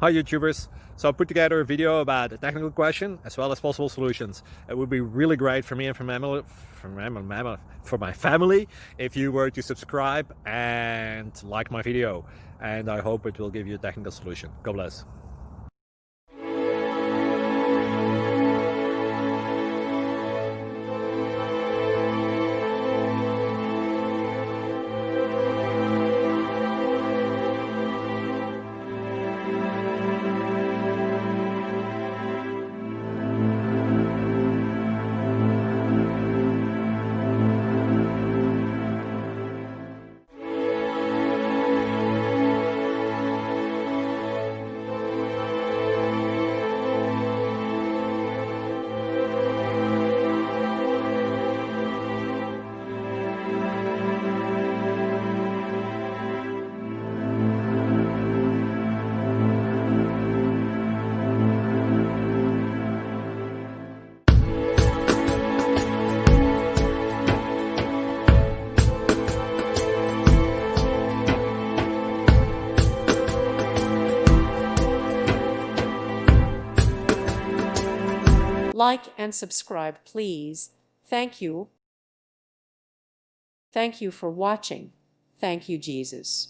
Hi YouTubers! So I put together a video about a technical question as well as possible solutions. It would be really great for me and for my family if you were to subscribe and like my video, and I hope it will give you a technical solution. God bless. Like and subscribe, please. Thank you. Thank you for watching. Thank you, Jesus.